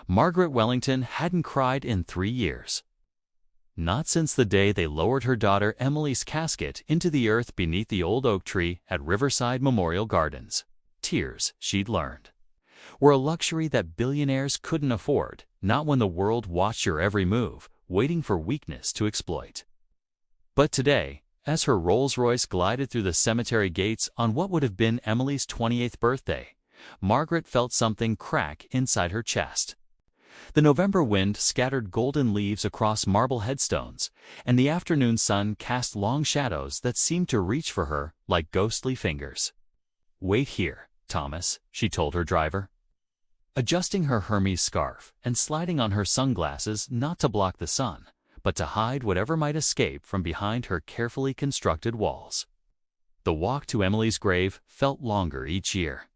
Margaret Wellington hadn't cried in 3 years. Not since the day they lowered her daughter Emily's casket into the earth beneath the old oak tree at Riverside Memorial Gardens. Tears, she'd learned, were a luxury that billionaires couldn't afford, not when the world watched your every move, waiting for weakness to exploit. But today, as her Rolls-Royce glided through the cemetery gates on what would have been Emily's 28th birthday, Margaret felt something crack inside her chest. The November wind scattered golden leaves across marble headstones, and the afternoon sun cast long shadows that seemed to reach for her like ghostly fingers. "Wait here, Thomas," she told her driver. Adjusting her Hermes scarf and sliding on her sunglasses not to block the sun, but to hide whatever might escape from behind her carefully constructed walls. The walk to Emily's grave felt longer each year.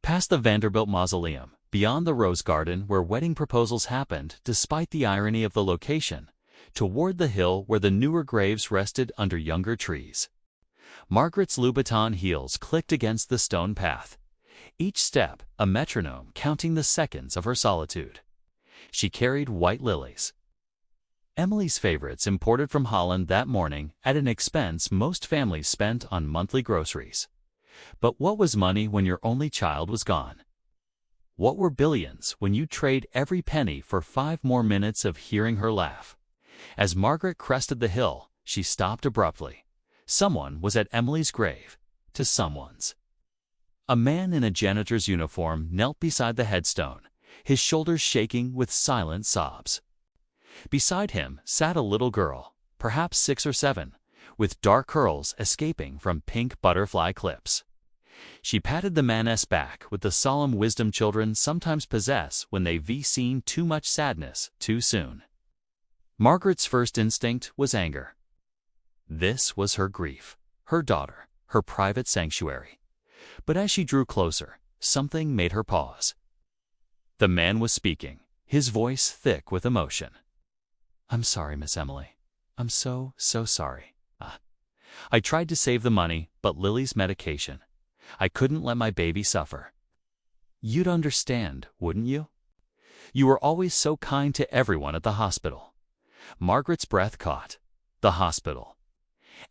Past the Vanderbilt Mausoleum, beyond the Rose Garden where wedding proposals happened despite the irony of the location, toward the hill where the newer graves rested under younger trees. Margaret's Louboutin heels clicked against the stone path, each step a metronome counting the seconds of her solitude. She carried white lilies, Emily's favorites, imported from Holland that morning at an expense most families spent on monthly groceries. But what was money when your only child was gone? What were billions when you'd trade every penny for 5 more minutes of hearing her laugh? As Margaret crested the hill, she stopped abruptly. Someone was at Emily's grave, to someone's. A man in a janitor's uniform knelt beside the headstone, his shoulders shaking with silent sobs. Beside him sat a little girl, perhaps 6 or 7, with dark curls escaping from pink butterfly clips. She patted the man's back with the solemn wisdom children sometimes possess when they've seen too much sadness too soon. Margaret's first instinct was anger. This was her grief, her daughter, her private sanctuary. But as she drew closer, something made her pause. The man was speaking, his voice thick with emotion. "I'm sorry, Miss Emily. I'm so sorry. I tried to save the money, but Lily's medication. I couldn't let my baby suffer. You'd understand, wouldn't you? You were always so kind to everyone at the hospital." Margaret's breath caught. The hospital.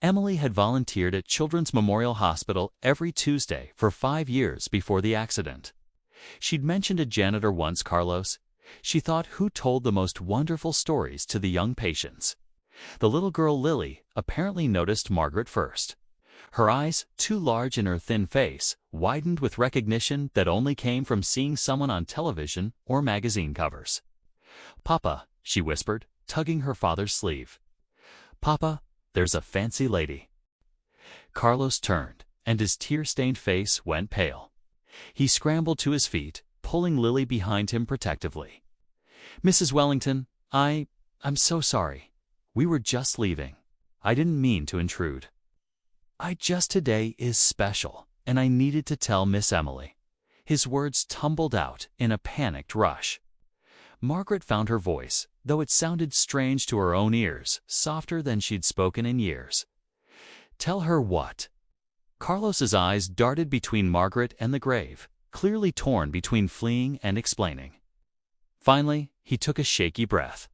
Emily had volunteered at Children's Memorial Hospital every Tuesday for 5 years before the accident. She'd mentioned a janitor once, Carlos. She thought, who told the most wonderful stories to the young patients? The little girl Lily apparently noticed Margaret first. Her eyes, too large in her thin face, widened with recognition that only came from seeing someone on television or magazine covers. "Papa," she whispered, tugging her father's sleeve. "Papa, there's a fancy lady." Carlos turned, and his tear-stained face went pale. He scrambled to his feet, pulling Lily behind him protectively. "Mrs. Wellington, I'm so sorry. We were just leaving. I didn't mean to intrude. Today is special, and I needed to tell Miss Emily." His words tumbled out in a panicked rush. Margaret found her voice, though it sounded strange to her own ears, softer than she'd spoken in years. "Tell her what?" Carlos's eyes darted between Margaret and the grave, clearly torn between fleeing and explaining. Finally, he took a shaky breath.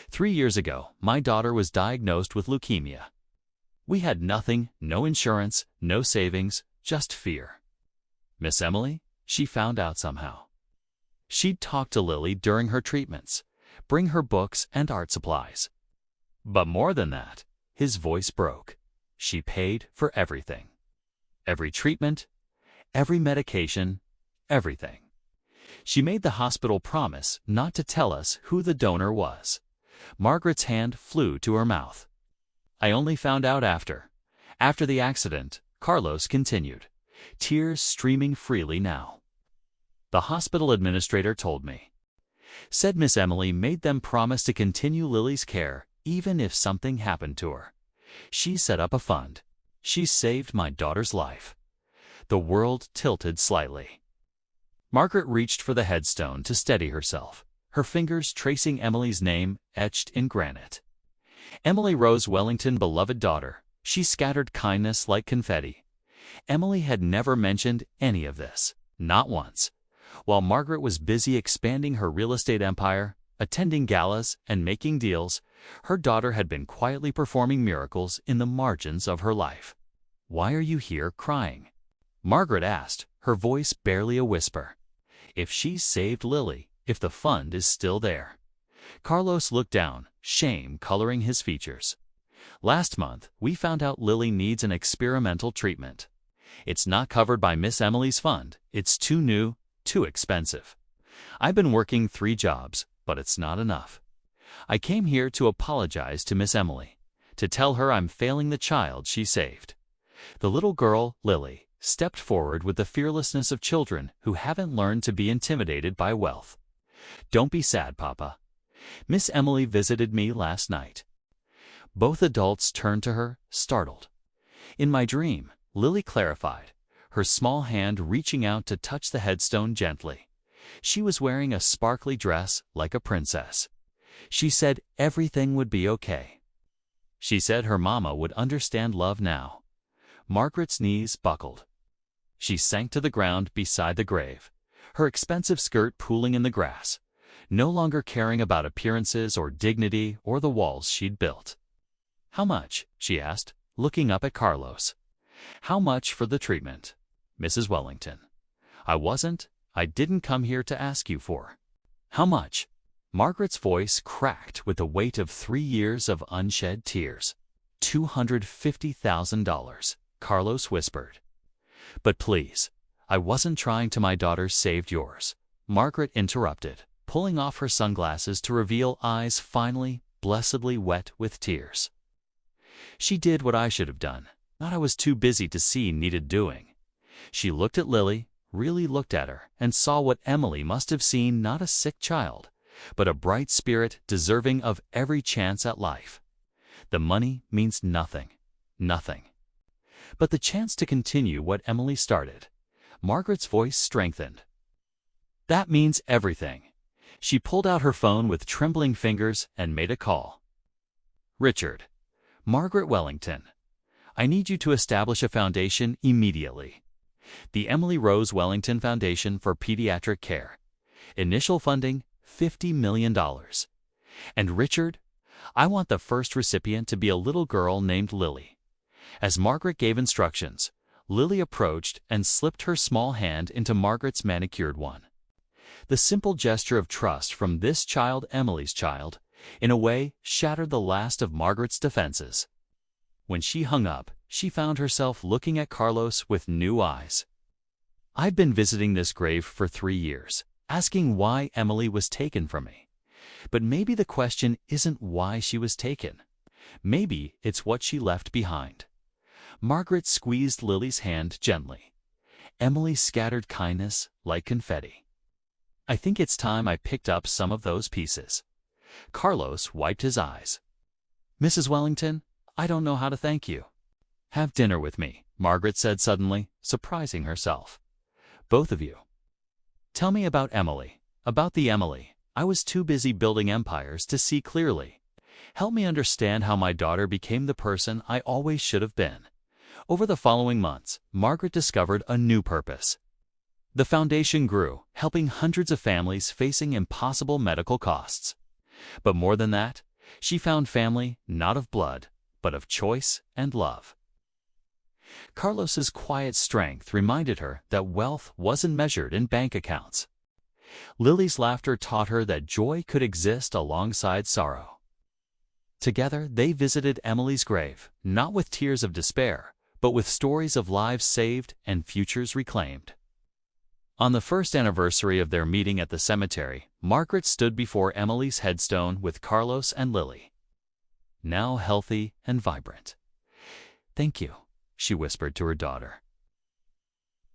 3 years ago, my daughter was diagnosed with leukemia. We had nothing, no insurance, no savings, just fear. Miss Emily, she found out somehow. She'd talk to Lily during her treatments, bring her books and art supplies. But more than that, his voice broke. She paid for everything. Every treatment, every medication, everything. She made the hospital promise not to tell us who the donor was. Margaret's hand flew to her mouth. "I only found out after the accident," Carlos continued, tears streaming freely now. "The hospital administrator told me. Said Miss Emily made them promise to continue Lily's care even if something happened to her. She set up a fund. She saved my daughter's life." The world tilted slightly. Margaret reached for the headstone to steady herself, her fingers tracing Emily's name etched in granite. Emily Rose Wellington, beloved daughter. She scattered kindness like confetti. Emily had never mentioned any of this, not once. While Margaret was busy expanding her real estate empire, attending galas, and making deals, her daughter had been quietly performing miracles in the margins of her life. "Why are you here crying?" Margaret asked, her voice barely a whisper. "If she's saved Lily, if the fund is still there." Carlos looked down, shame coloring his features. "Last month, we found out Lily needs an experimental treatment. It's not covered by Miss Emily's fund. It's too new, too expensive. I've been working 3 jobs, but it's not enough. I came here to apologize to Miss Emily, to tell her I'm failing the child she saved." The little girl, Lily, stepped forward with the fearlessness of children who haven't learned to be intimidated by wealth. "Don't be sad, Papa. Miss Emily visited me last night." Both adults turned to her, startled. "In my dream," Lily clarified, her small hand reaching out to touch the headstone gently. "She was wearing a sparkly dress like a princess. She said everything would be okay. She said her mama would understand love now." Margaret's knees buckled. She sank to the ground beside the grave, her expensive skirt pooling in the grass, no longer caring about appearances or dignity or the walls she'd built. "How much?" she asked, looking up at Carlos. "How much for the treatment, Mrs. Wellington? I didn't come here to ask you for. How much?" Margaret's voice cracked with the weight of 3 years of unshed tears. $250,000, Carlos whispered. "But please, I wasn't trying to. My daughter saved yours," Margaret interrupted, pulling off her sunglasses to reveal eyes finally, blessedly wet with tears. "She did what I should have done, not I was too busy to see needed doing." She looked at Lily, really looked at her, and saw what Emily must have seen, not a sick child, but a bright spirit deserving of every chance at life. The money means nothing, nothing. But the chance to continue what Emily started. Margaret's voice strengthened. "That means everything." She pulled out her phone with trembling fingers and made a call. "Richard, Margaret Wellington, I need you to establish a foundation immediately. The Emily Rose Wellington Foundation for Pediatric Care. Initial funding, $50 million. And Richard, I want the first recipient to be a little girl named Lily." As Margaret gave instructions, Lily approached and slipped her small hand into Margaret's manicured one. The simple gesture of trust from this child, Emily's child, in a way shattered the last of Margaret's defenses. When she hung up, she found herself looking at Carlos with new eyes. "I've been visiting this grave for 3 years, asking why Emily was taken from me. But maybe the question isn't why she was taken. Maybe it's what she left behind." Margaret squeezed Lily's hand gently. Emily scattered kindness like confetti. "I think it's time I picked up some of those pieces." Carlos wiped his eyes. "Mrs. Wellington, I don't know how to thank you." "Have dinner with me," Margaret said suddenly, surprising herself. "Both of you. Tell me about Emily, about the Emily. I was too busy building empires to see clearly. Help me understand how my daughter became the person I always should have been." Over the following months, Margaret discovered a new purpose. The foundation grew, helping hundreds of families facing impossible medical costs. But more than that, she found family not of blood, but of choice and love. Carlos's quiet strength reminded her that wealth wasn't measured in bank accounts. Lily's laughter taught her that joy could exist alongside sorrow. Together, they visited Emily's grave, not with tears of despair, but with stories of lives saved and futures reclaimed. On the first anniversary of their meeting at the cemetery, Margaret stood before Emily's headstone with Carlos and Lily, now healthy and vibrant. "Thank you," she whispered to her daughter.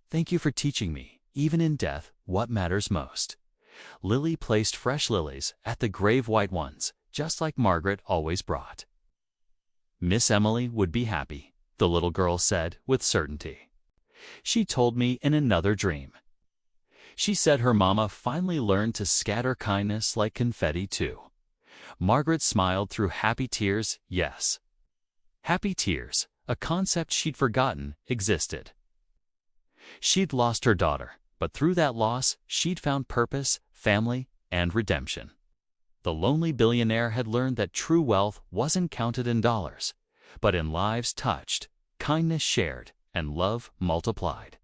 "Thank you for teaching me, even in death, what matters most." Lily placed fresh lilies at the grave white ones, just like Margaret always brought. "Miss Emily would be happy," the little girl said with certainty. "She told me in another dream. She said her mama finally learned to scatter kindness like confetti too." Margaret smiled through happy tears. Yes. Happy tears, a concept she'd forgotten existed. She'd lost her daughter, But through that loss, she'd found purpose, family, and redemption. The lonely billionaire had learned that true wealth wasn't counted in dollars, but in lives touched, kindness shared, and love multiplied.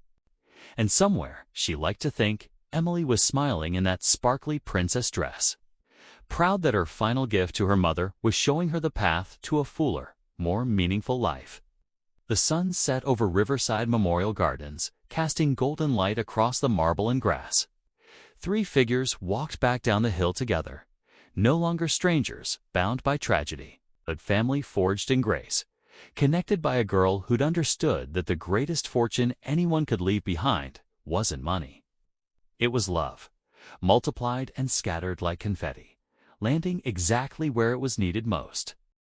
And somewhere, she liked to think, Emily was smiling in that sparkly princess dress, proud that her final gift to her mother was showing her the path to a fuller, more meaningful life. The sun set over Riverside Memorial Gardens, casting golden light across the marble and grass. 3 figures walked back down the hill together, no longer strangers, bound by tragedy, but family forged in grace, connected by a girl who'd understood that the greatest fortune anyone could leave behind wasn't money. It was love, multiplied and scattered like confetti, landing exactly where it was needed most.